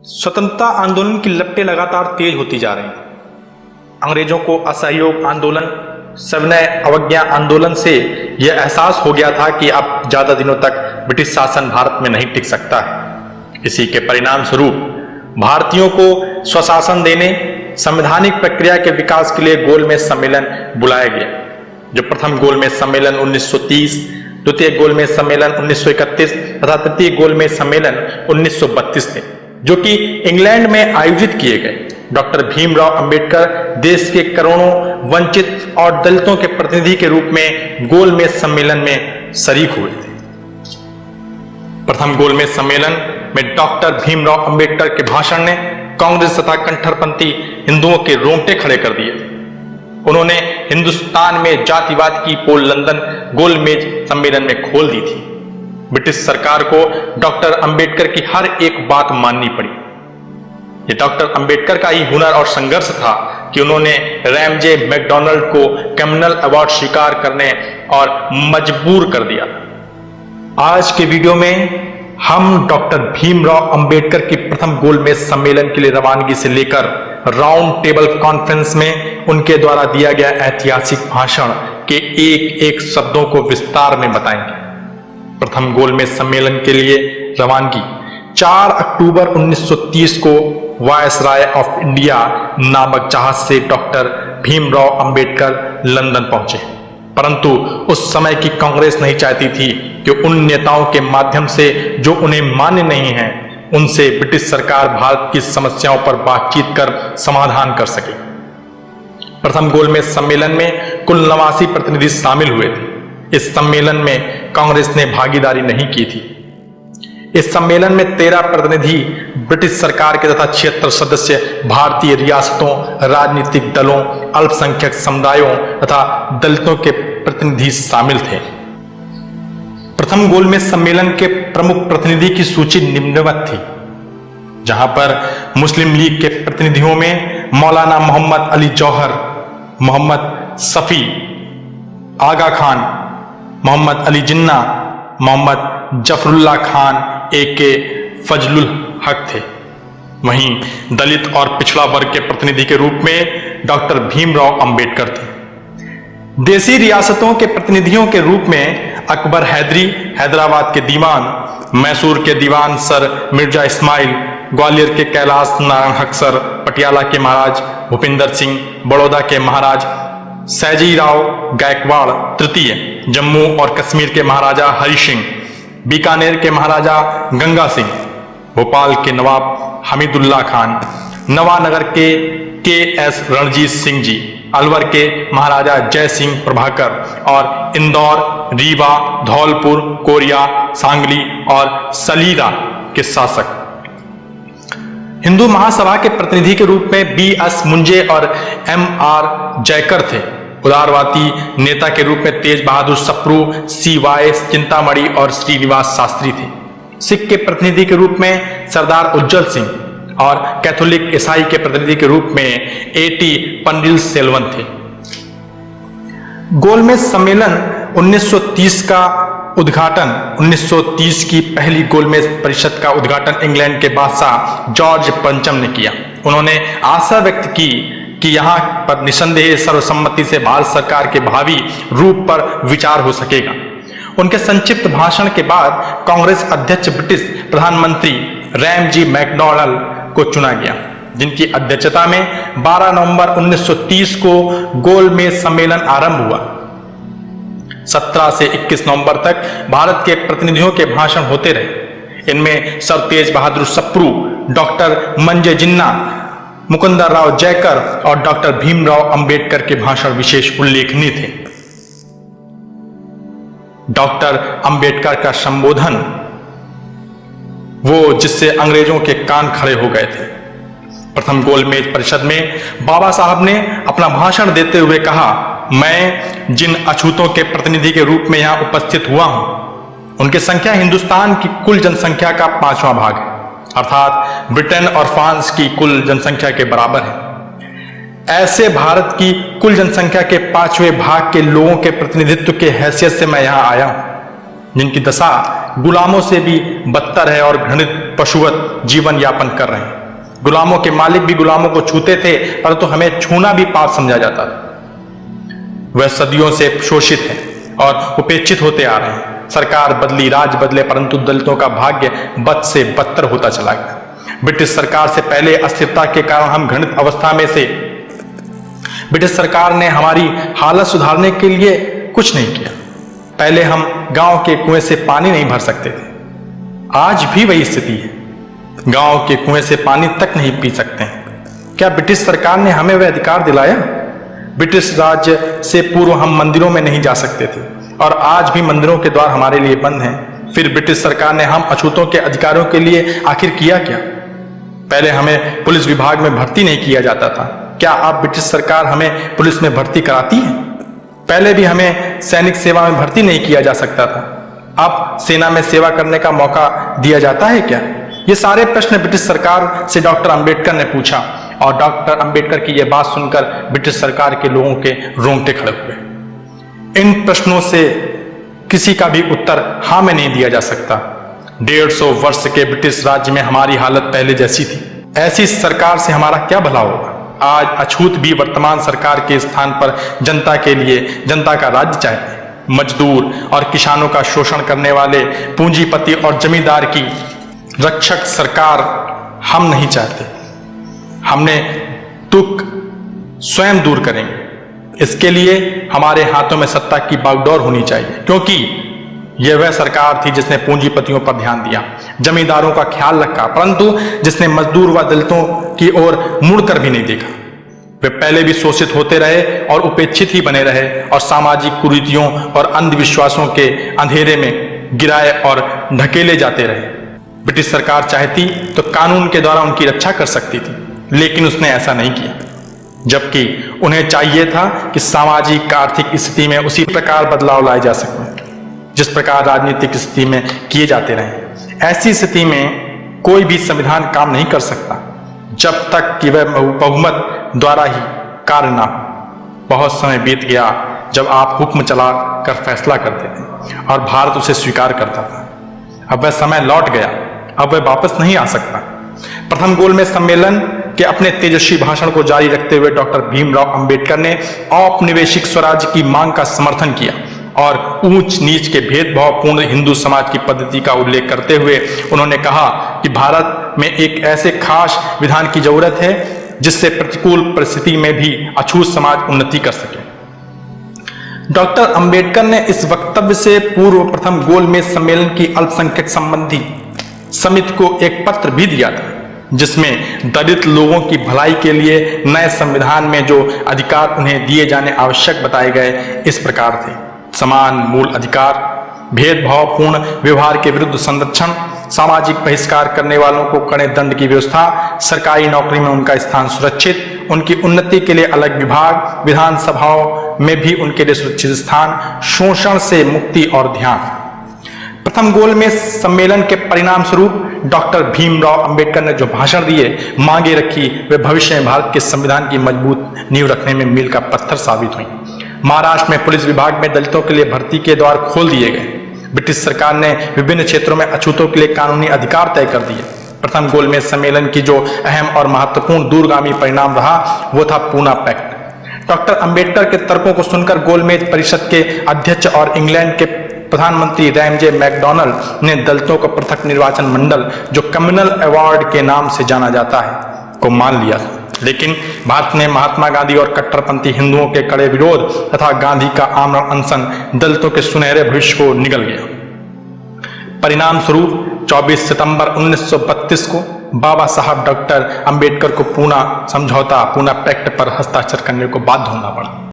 स्वतंत्रता आंदोलन की लपटें लगातार तेज होती जा रही हैं। अंग्रेजों को असहयोग आंदोलन, सविनय अवज्ञा आंदोलन से यह एहसास हो गया था कि अब ज्यादा दिनों तक ब्रिटिश शासन भारत में नहीं टिक सकता है। इसी के परिणाम स्वरूप भारतीयों को स्वशासन देने, संवैधानिक प्रक्रिया के विकास के लिए गोलमेज सम्मेलन बुलाया गया। जो प्रथम गोलमेज सम्मेलन 1930, द्वितीय गोलमेज सम्मेलन 1931 तथा तृतीय गोलमेज सम्मेलन 1932 थे, जो कि इंग्लैंड में आयोजित किए गए। डॉक्टर भीमराव अंबेडकर देश के करोड़ों वंचित और दलितों के प्रतिनिधि के रूप में गोलमेज सम्मेलन में शरीक हुए थे। प्रथम गोलमेज सम्मेलन में डॉक्टर भीमराव अंबेडकर के भाषण ने कांग्रेस तथा कट्टरपंथी हिंदुओं के रोंगटे खड़े कर दिए थे। उन्होंने हिंदुस्तान में जातिवाद की पोल लंदन गोलमेज सम्मेलन में खोल दी थी। ब्रिटिश सरकार को डॉक्टर अंबेडकर की हर एक बात माननी पड़ी। ये डॉक्टर अंबेडकर का ही हुनर और संघर्ष था कि उन्होंने रैमजे मैकडॉनल्ड को कम्युनल अवार्ड स्वीकार करने और मजबूर कर दिया। आज के वीडियो में हम डॉक्टर भीमराव अंबेडकर की प्रथम गोलमेज सम्मेलन के लिए रवानगी से लेकर राउंड टेबल कॉन्फ्रेंस में उनके द्वारा दिया गया ऐतिहासिक भाषण के एक एक शब्दों को विस्तार में बताएंगे। प्रथम गोलमेज सम्मेलन के लिए रवानगी 4 अक्टूबर 1930 को वायसराय ऑफ इंडिया नामक जहाज से डॉक्टर भीमराव अंबेडकर लंदन पहुंचे। परंतु उस समय की कांग्रेस नहीं चाहती थी कि उन नेताओं के माध्यम से जो उन्हें मान्य नहीं है, उनसे ब्रिटिश सरकार भारत की समस्याओं पर बातचीत कर समाधान कर सके। प्रथम गोलमेज सम्मेलन में कुल 89 प्रतिनिधि शामिल हुए थे। इस सम्मेलन में कांग्रेस ने भागीदारी नहीं की थी। इस सम्मेलन में 13 प्रतिनिधि ब्रिटिश सरकार के तथा 76 सदस्य भारतीय रियासतों, राजनीतिक दलों, अल्पसंख्यक समुदायों तथा दलितों के प्रतिनिधि शामिल थे। प्रथम गोलमेज सम्मेलन के प्रमुख प्रतिनिधि की सूची निम्नवत थी, जहां पर मुस्लिम लीग के प्रतिनिधियों में मौलाना मोहम्मद अली जौहर, मोहम्मद शफी, आगा खान, मोहम्मद अली जिन्ना, मोहम्मद जफरुल्लाह खान ए.के. फजलुल हक थे। वहीं दलित और पिछड़ा वर्ग के प्रतिनिधि के रूप में डॉक्टर भीमराव अंबेडकर थे। देसी रियासतों के प्रतिनिधियों के रूप में अकबर हैदरी, हैदराबाद के दीवान, मैसूर के दीवान सर मिर्जा इस्माइल, ग्वालियर के कैलाश नारायण हक सर, पटियाला के महाराज भूपिंदर सिंह, बड़ौदा के महाराज सैजीराव गायकवाड़ तृतीय, जम्मू और कश्मीर के महाराजा हरि सिंह, बीकानेर के महाराजा गंगा सिंह, भोपाल के नवाब हमीदुल्लाह खान, नवानगर के एस रणजीत सिंह जी, अलवर के महाराजा जय सिंह प्रभाकर और इंदौर, रीवा, धौलपुर, कोरिया, सांगली और सलीला के शासक। हिंदू महासभा के प्रतिनिधि के रूप में बी.एस. मुंजे और एम.आर. जयकर थे। उदारवादी नेता के रूप में तेज बहादुर सप्रू, सी.वाई. चिंतामणि और श्रीनिवास शास्त्री थे। सिख के प्रतिनिधि के रूप में सरदार उज्जवल सिंह और कैथोलिक ईसाई के प्रतिनिधि के रूप में ए.टी. पंडिल सेल्वन थे। गोलमेज सम्मेलन 1930 का उद्घाटन 1930 की पहली गोलमेज परिषद का उद्घाटन इंग्लैंड के बादशाह जॉर्ज पंचम ने किया। उन्होंने आशा व्यक्त की कि यहाँ पर निसंदेह सर्वसम्मति से भारत सरकार के भावी रूप पर विचार हो सकेगा। उनके संक्षिप्त भाषण के बाद कांग्रेस अध्यक्ष ब्रिटिश प्रधानमंत्री रैमजे मैकडॉनल्ड को चुना गया, जिनकी अध्यक्षता में 12 नवंबर 1930 को गोलमेज सम्मेलन आरंभ हुआ। 17 से 21 नवंबर तक भारत के प्रतिनिधियों के भाषण होते रहे। इनमें सर तेज बहादुर सप्रू, डॉक्टर मंजे जिन्ना, मुकुंदर राव जयकर और डॉक्टर भीमराव अंबेडकर के भाषण विशेष उल्लेखनीय थे। डॉक्टर अंबेडकर का संबोधन वो जिससे अंग्रेजों के कान खड़े हो गए थे। प्रथम गोलमेज परिषद में बाबा साहब ने अपना भाषण देते हुए कहा, मैं जिन अछूतों के प्रतिनिधि के रूप में यहां उपस्थित हुआ हूं, उनकी संख्या हिंदुस्तान की कुल जनसंख्या का 5वां भाग है, अर्थात ब्रिटेन और फ्रांस की कुल जनसंख्या के बराबर है। ऐसे भारत की कुल जनसंख्या के 5वें भाग के लोगों के प्रतिनिधित्व के हैसियत से मैं यहां आया हूं, जिनकी दशा गुलामों से भी बदतर है और घृणित पशुवत जीवन यापन कर रहे हैं। गुलामों के मालिक भी गुलामों को छूते थे, परंतु हमें छूना भी पाप समझा जाता था। वह सदियों से शोषित हैं और उपेक्षित होते आ रहे हैं। सरकार बदली, राज बदले, परंतु दलितों का भाग्य बद से बदतर होता चला गया। ब्रिटिश सरकार से पहले अस्थिरता के कारण हम घृणित अवस्था में से ब्रिटिश सरकार ने हमारी हालत सुधारने के लिए कुछ नहीं किया। पहले हम गांव के कुएं से पानी नहीं भर सकते थे, आज भी वही स्थिति है। गांव के कुएं से पानी तक नहीं पी सकते हैं। क्या ब्रिटिश सरकार ने हमें वह अधिकार दिलाया? ब्रिटिश राज से पूर्व हम मंदिरों में नहीं जा सकते थे और आज भी मंदिरों के द्वार हमारे लिए बंद हैं। फिर ब्रिटिश सरकार ने हम अछूतों के अधिकारों के लिए आखिर किया क्या? पहले हमें पुलिस विभाग में भर्ती नहीं किया जाता था। क्या अब ब्रिटिश सरकार हमें पुलिस में भर्ती कराती है? पहले भी हमें सैनिक सेवा में भर्ती नहीं किया जा सकता था, अब सेना में सेवा करने का मौका दिया जाता है क्या? ये सारे प्रश्न ब्रिटिश सरकार से डॉक्टर अंबेडकर ने पूछा और डॉक्टर अंबेडकर की यह बात सुनकर ब्रिटिश सरकार के लोगों के रोंगटे खड़े हुए। इन प्रश्नों से किसी का भी उत्तर हाँ में नहीं दिया जा सकता। 150 वर्ष के ब्रिटिश राज्य में हमारी हालत पहले जैसी थी। ऐसी सरकार से हमारा क्या भला होगा? आज अछूत भी वर्तमान सरकार के स्थान पर जनता के लिए जनता का राज्य चाहते हैं। मजदूर और किसानों का शोषण करने वाले पूंजीपति और जमींदार की रक्षक सरकार हम नहीं चाहते। हमने दुख स्वयं दूर करेंगे। इसके लिए हमारे हाथों में सत्ता की बागडोर होनी चाहिए, क्योंकि यह वह सरकार थी जिसने पूंजीपतियों पर ध्यान दिया, जमींदारों का ख्याल रखा, परंतु जिसने मजदूर व दलितों की ओर मुड़कर भी नहीं देखा। वे पहले भी शोषित होते रहे और उपेक्षित ही बने रहे और सामाजिक कुरीतियों और अंधविश्वासों के अंधेरे में गिराए और ढकेले जाते रहे। ब्रिटिश सरकार चाहती तो कानून के द्वारा उनकी रक्षा कर सकती थी, लेकिन उसने ऐसा नहीं किया, जबकि उन्हें चाहिए था कि सामाजिक आर्थिक स्थिति में उसी प्रकार बदलाव लाए जा सकें जिस प्रकार राजनीतिक स्थिति में किए जाते रहे। ऐसी स्थिति में कोई भी संविधान काम नहीं कर सकता जब तक कि वह बहुमत द्वारा ही कार्य ना हो। बहुत समय बीत गया जब आप हुक्म चला कर फैसला करते थे और भारत उसे स्वीकार करता था। अब वह समय लौट गया, अब वह वापस नहीं आ सकता। प्रथम गोलमेज सम्मेलन के अपने तेजस्वी भाषण को जारी रखते हुए डॉक्टर भीमराव अंबेडकर ने औपनिवेशिक स्वराज्य की मांग का समर्थन किया और ऊंच नीच के भेदभावपूर्ण हिंदू समाज की पद्धति का उल्लेख करते हुए उन्होंने कहा कि भारत में एक ऐसे खास विधान की जरूरत है जिससे प्रतिकूल परिस्थिति में भी अछूत समाज उन्नति कर सके। डॉक्टर अंबेडकर ने इस वक्तव्य से पूर्व प्रथम गोलमेज सम्मेलन की अल्पसंख्यक संबंधी समिति को एक पत्र भी दिया था, जिसमें दलित लोगों की भलाई के लिए नए संविधान में जो अधिकार उन्हें दिए जाने आवश्यक बताए गए इस प्रकार थे: समान मूल अधिकार, भेदभावपूर्ण व्यवहार के विरुद्ध संरक्षण, सामाजिक बहिष्कार करने वालों को कड़े दंड की व्यवस्था, सरकारी नौकरी में उनका स्थान सुरक्षित, उनकी उन्नति के लिए अलग विभाग, विधानसभाओं में भी उनके लिए सुरक्षित स्थान, शोषण से मुक्ति और ध्यान। प्रथम गोलमेज सम्मेलन के परिणाम स्वरूप डॉक्टर भीमराव अंबेडकर ने जो भाषण दिए, मांगे रखी, वे भविष्य में भारत के संविधान की मजबूत नींव रखने में मील का पत्थर साबित हुई। महाराष्ट्र में पुलिस विभाग में दलितों के लिए भर्ती के द्वार खोल दिए गए। ब्रिटिश सरकार ने विभिन्न क्षेत्रों में अछूतों के लिए कानूनी अधिकार तय कर दिए। प्रथम गोलमेज सम्मेलन की जो अहम और महत्वपूर्ण दूरगामी परिणाम रहा वो था पूना पैक्ट। डॉक्टर अंबेडकर के तर्कों को सुनकर गोलमेज परिषद के अध्यक्ष और इंग्लैंड के प्रधानमंत्री रैमजे मैकडॉनल्ड ने दलितों का पृथक निर्वाचन मंडल, जो कम्युनल अवार्ड के नाम से जाना जाता है, को मान लिया। लेकिन भारत ने महात्मा गांधी और कट्टरपंथी हिंदुओं के कड़े विरोध तथा गांधी का आमरण अनशन दलितों के सुनहरे भविष्य को निगल गया। परिणाम स्वरूप 24 सितंबर 1932 को बाबा साहब डॉक्टर अंबेडकर को पूना समझौता, पूना पैक्ट पर हस्ताक्षर करने को बाध्य होना पड़ा।